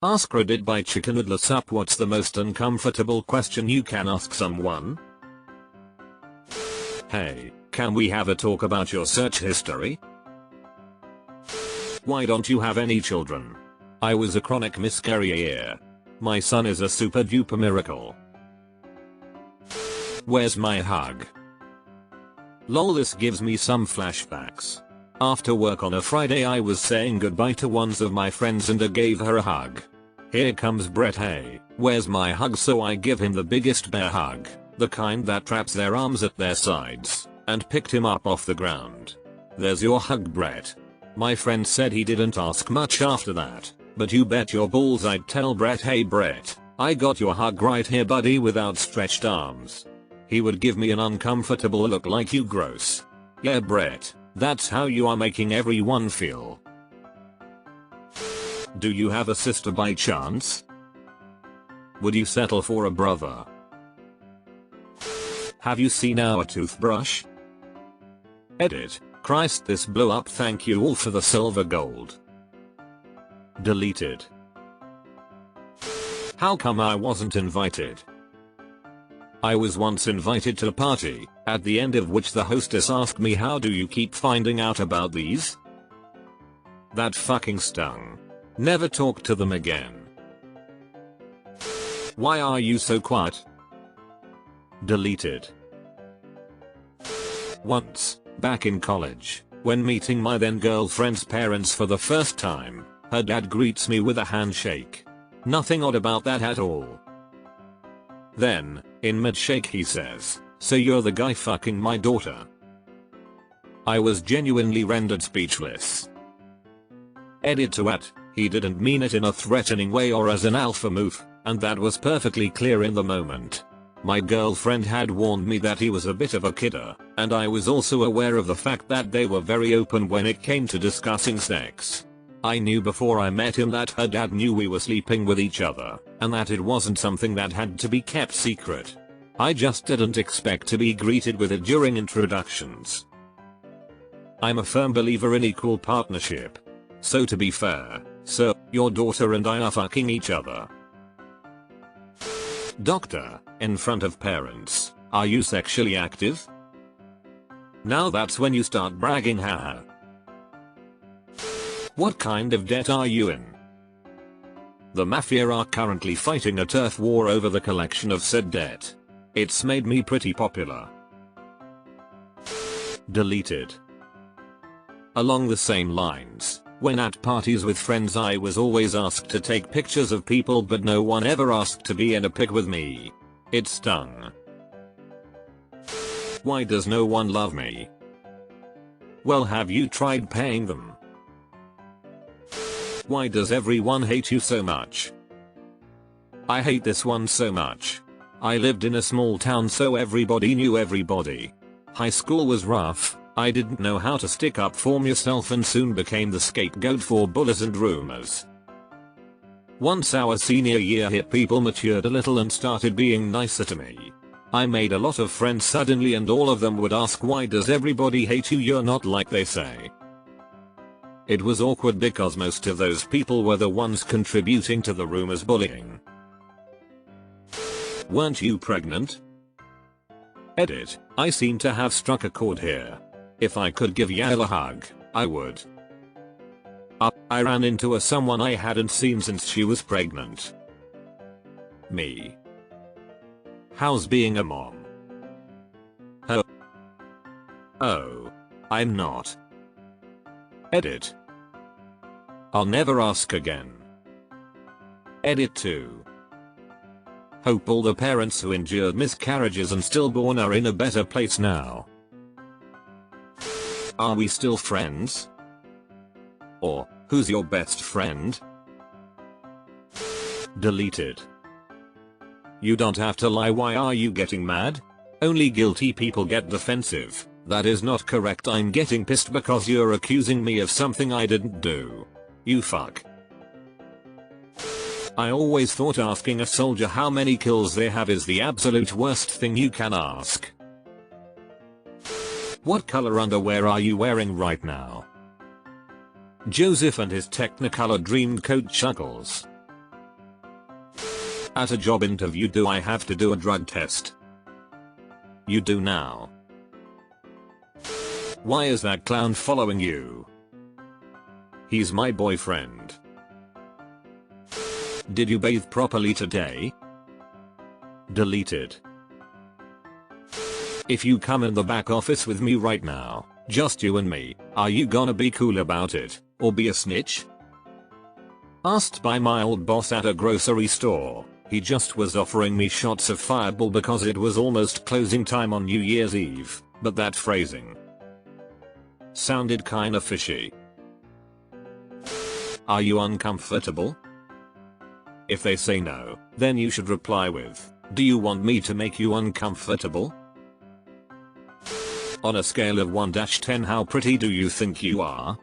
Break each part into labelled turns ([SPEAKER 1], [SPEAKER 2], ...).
[SPEAKER 1] AskReddit by Chickenwoodless Up. What's the most uncomfortable question you can ask someone? Hey, can we have a talk about your search history? Why don't you have any children? I was a chronic miscarrier. My son is a super duper miracle. Where's my hug? Lol, this gives me some flashbacks. After work on a Friday, I was saying goodbye to one of my friends and I gave her a hug. Here comes Brett. Hey, where's my hug? So I give him the biggest bear hug, the kind that traps their arms at their sides, and picked him up off the ground. There's your hug, Brett. My friend said he didn't ask much after that, but you bet your balls I'd tell Brett, hey Brett, I got your hug right here buddy, with outstretched arms. He would give me an uncomfortable look like, you gross. Yeah Brett, that's how you are making everyone feel. Do you have a sister by chance? Would you settle for a brother? Have you seen our toothbrush? Edit. Christ, this blew up. Thank you all for the silver gold. Deleted. How come I wasn't invited? I was once invited to a party, at the end of which the hostess asked me, how do you keep finding out about these? That fucking stung. Never talk to them again. Why are you so quiet? Deleted. Once, back in college, when meeting my then girlfriend's parents for the first time, her dad greets me with a handshake. Nothing odd about that at all. Then, in mid-shake he says, so you're the guy fucking my daughter? I was genuinely rendered speechless. Edit to at, he didn't mean it in a threatening way or as an alpha move, and that was perfectly clear in the moment. My girlfriend had warned me that he was a bit of a kidder, and I was also aware of the fact that they were very open when it came to discussing sex. I knew before I met him that her dad knew we were sleeping with each other, and that it wasn't something that had to be kept secret. I just didn't expect to be greeted with it during introductions. I'm a firm believer in equal partnership. So to be fair, sir, your daughter and I are fucking each other. Doctor, in front of parents, are you sexually active? Now that's when you start bragging, haha. What kind of debt are you in? The mafia are currently fighting a turf war over the collection of said debt. It's made me pretty popular. Deleted. Along the same lines, when at parties with friends I was always asked to take pictures of people, but no one ever asked to be in a pic with me. It stung. Why does no one love me? Well, have you tried paying them? Why does everyone hate you so much? I hate this one so much. I lived in a small town so everybody knew everybody. High school was rough. I didn't know how to stick up for myself and soon became the scapegoat for bullies and rumors. Once our senior year hit, people matured a little and started being nicer to me. I made a lot of friends suddenly and all of them would ask, why does everybody hate you? You're not like they say. It was awkward because most of those people were the ones contributing to the rumors bullying. Weren't you pregnant? Edit. I seem to have struck a chord here. If I could give Yael a hug, I would. I ran into someone I hadn't seen since she was pregnant. Me. How's being a mom? Oh. I'm not. Edit. I'll never ask again. Edit 2. Hope all the parents who endured miscarriages and stillborn are in a better place now. Are we still friends? Or, who's your best friend? Deleted. You don't have to lie. Why are you getting mad? Only guilty people get defensive. That is not correct. I'm getting pissed because you're accusing me of something I didn't do. You fuck. I always thought asking a soldier how many kills they have is the absolute worst thing you can ask. What color underwear are you wearing right now? Joseph and his Technicolor dream coat chuckles. At a job interview, do I have to do a drug test? You do now. Why is that clown following you? He's my boyfriend. Did you bathe properly today? Deleted. If you come in the back office with me right now, just you and me, are you gonna be cool about it, or be a snitch? Asked by my old boss at a grocery store. He just was offering me shots of Fireball because it was almost closing time on New Year's Eve, but that phrasing sounded kinda fishy. Are you uncomfortable? If they say no, then you should reply with, do you want me to make you uncomfortable? On a scale of 1-10, how pretty do you think you are?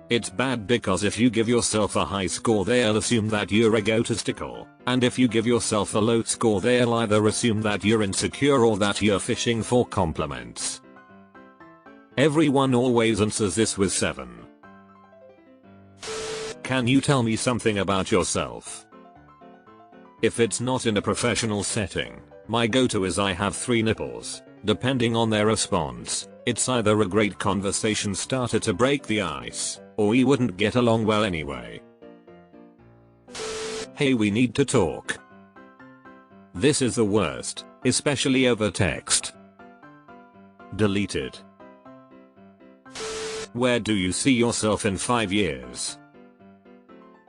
[SPEAKER 1] It's bad because if you give yourself a high score, they'll assume that you're egotistical, and if you give yourself a low score, they'll either assume that you're insecure or that you're fishing for compliments. Everyone always answers this with 7. Can you tell me something about yourself? If it's not in a professional setting, my go-to is I have 3 nipples. Depending on their response, it's either a great conversation starter to break the ice, or we wouldn't get along well anyway. Hey, we need to talk. This is the worst, especially over text. Deleted. Where do you see yourself in 5 years?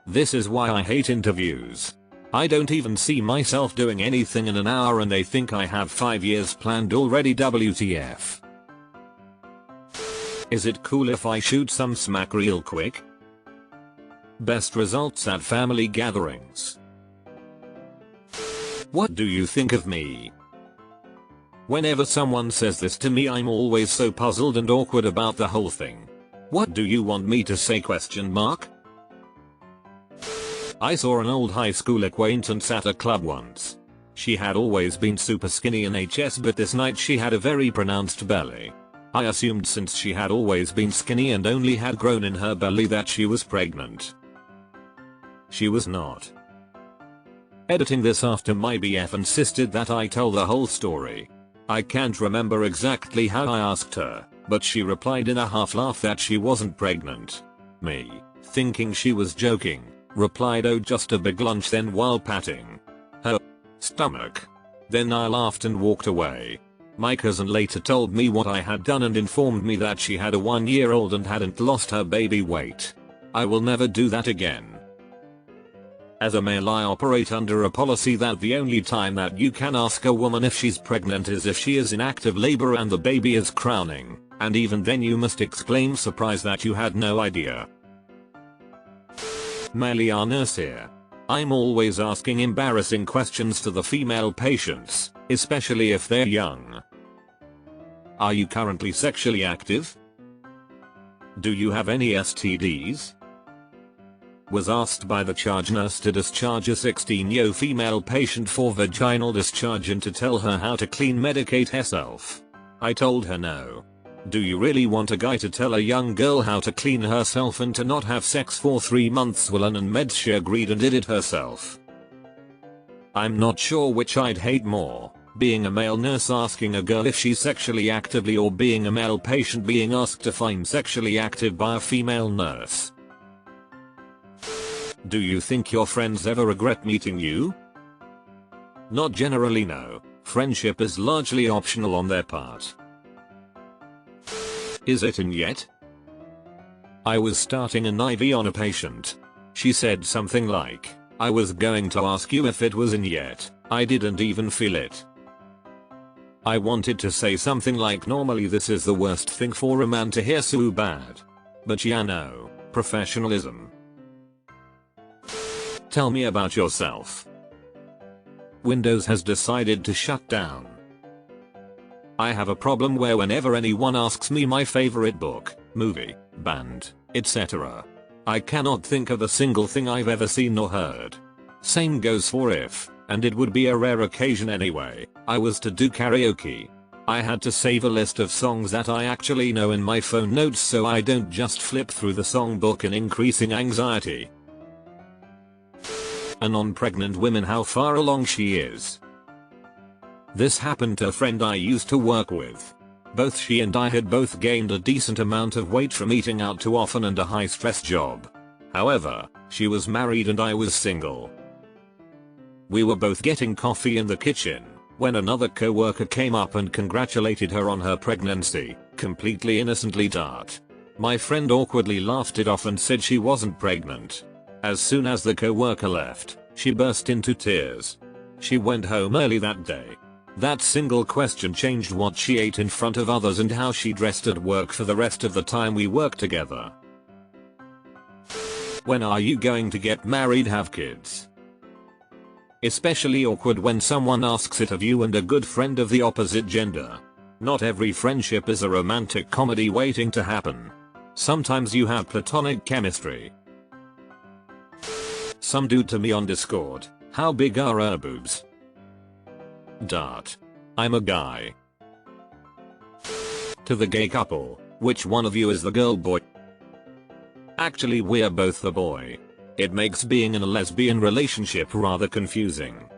[SPEAKER 1] This is why I hate interviews. I don't even see myself doing anything in an hour and they think I have 5 years planned already. WTF. Is it cool if I shoot some smack real quick? Best results at family gatherings. What do you think of me? Whenever someone says this to me, I'm always so puzzled and awkward about the whole thing. What do you want me to say? ? I saw an old high school acquaintance at a club once. She had always been super skinny in HS, but this night she had a very pronounced belly. I assumed since she had always been skinny and only had grown in her belly that she was pregnant. She was not. Editing this after my BF insisted that I tell the whole story. I can't remember exactly how I asked her, but she replied in a half laugh that she wasn't pregnant. Me, thinking she was joking, replied, oh, just a big lunch, then while patting her stomach. Then I laughed and walked away. My cousin later told me what I had done and informed me that she had a 1-year-old and hadn't lost her baby weight. I will never do that again. As a male, I operate under a policy that the only time that you can ask a woman if she's pregnant is if she is in active labor and the baby is crowning, and even then you must exclaim surprise that you had no idea. Male nurse here. I'm always asking embarrassing questions to the female patients, especially if they're young. Are you currently sexually active? Do you have any STDs? Was asked by the charge nurse to discharge a 16-year-old female patient for vaginal discharge and to tell her how to clean medicate herself. I told her no. Do you really want a guy to tell a young girl how to clean herself and to not have sex for 3 months? Well, and med she agreed and did it herself. I'm not sure which I'd hate more, being a male nurse asking a girl if she's sexually actively, or being a male patient being asked to find sexually active by a female nurse. Do you think your friends ever regret meeting you? Not generally, no. Friendship is largely optional on their part. Is it in yet? I was starting an IV on a patient. She said something like, I was going to ask you if it was in yet. I didn't even feel it. I wanted to say something like, normally this is the worst thing for a man to hear so bad. But yeah, no. Professionalism. Tell me about yourself. Windows has decided to shut down. I have a problem where whenever anyone asks me my favorite book, movie, band, etc., I cannot think of a single thing I've ever seen or heard. Same goes for if, and it would be a rare occasion anyway, I was to do karaoke. I had to save a list of songs that I actually know in my phone notes so I don't just flip through the songbook in increasing anxiety. and on pregnant women how far along she is. This happened to a friend I used to work with. Both she and I had both gained a decent amount of weight from eating out too often and a high stress job. However, she was married and I was single. We were both getting coffee in the kitchen when another co-worker came up and congratulated her on her pregnancy, completely innocently. My friend awkwardly laughed it off and said she wasn't pregnant. As soon as the co-worker left, she burst into tears. She went home early that day. That single question changed what she ate in front of others and how she dressed at work for the rest of the time we worked together. When are you going to get married, have kids? Especially awkward when someone asks it of you and a good friend of the opposite gender. Not every friendship is a romantic comedy waiting to happen. Sometimes you have platonic chemistry. Some dude to me on Discord, how big are her boobs? I'm a guy. To the gay couple, which one of you is the girl boy? Actually we're both the boy. It makes being in a lesbian relationship rather confusing.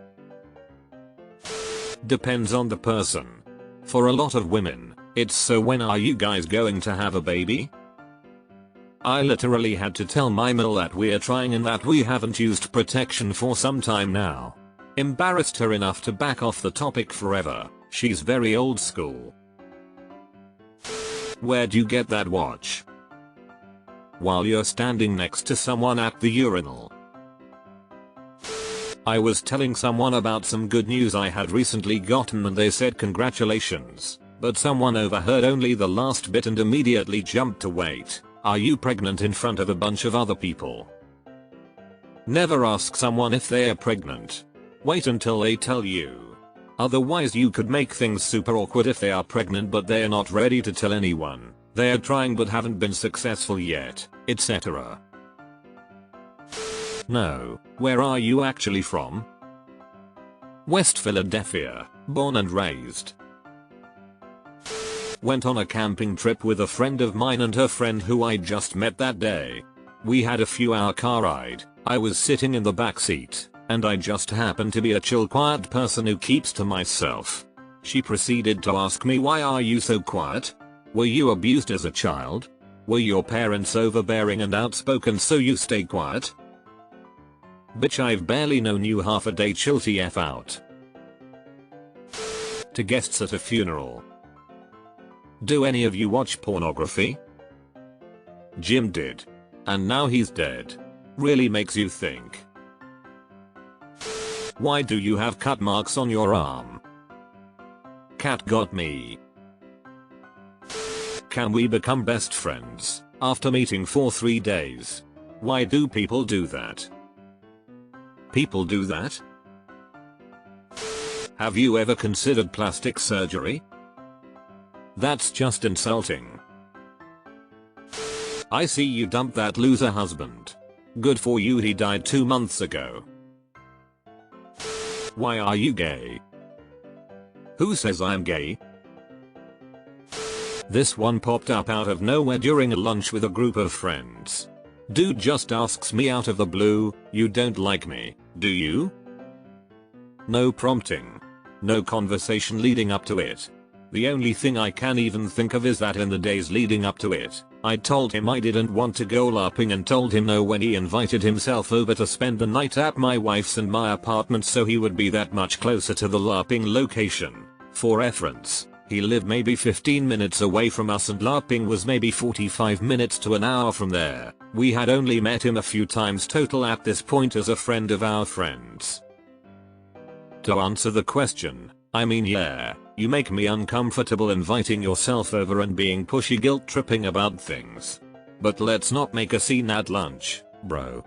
[SPEAKER 1] Depends on the person. For a lot of women, it's so when are you guys going to have a baby? I literally had to tell my mill that we're trying and that we haven't used protection for some time now. Embarrassed her enough to back off the topic forever. She's very old school. Where'd you get that watch? While you're standing next to someone at the urinal. I was telling someone about some good news I had recently gotten and they said congratulations, but someone overheard only the last bit and immediately jumped to wait. Are you pregnant in front of a bunch of other people? Never ask someone if they are pregnant. Wait until they tell you. Otherwise you could make things super awkward if they are pregnant but they are not ready to tell anyone. They are trying but haven't been successful yet, etc. No, where are you actually from? West Philadelphia, born and raised. Went on a camping trip with a friend of mine and her friend who I just met that day. We had a few hour car ride. I was sitting in the back seat, and I just happened to be a chill quiet person who keeps to myself. She proceeded to ask me, why are you so quiet? Were you abused as a child? Were your parents overbearing and outspoken so you stay quiet? Bitch, I've barely known you half a day, chill TF out. To guests at a funeral. Do any of you watch pornography? Jim did. And now he's dead. Really makes you think. Why do you have cut marks on your arm? Cat got me. Can we become best friends after meeting for 3 days? Why do people do that? People do that? Have you ever considered plastic surgery? That's just insulting. I see you dumped that loser husband. Good for you, he died 2 months ago. Why are you gay? Who says I'm gay? This one popped up out of nowhere during a lunch with a group of friends. Dude just asks me out of the blue, you don't like me, do you? No prompting. No conversation leading up to it. The only thing I can even think of is that in the days leading up to it, I told him I didn't want to go LARPing and told him no when he invited himself over to spend the night at my wife's and my apartment so he would be that much closer to the LARPing location. For reference, he lived maybe 15 minutes away from us and LARPing was maybe 45 minutes to an hour from there. We had only met him a few times total at this point as a friend of our friends. To answer the question, I mean, yeah, you make me uncomfortable inviting yourself over and being pushy guilt tripping about things. But let's not make a scene at lunch, bro.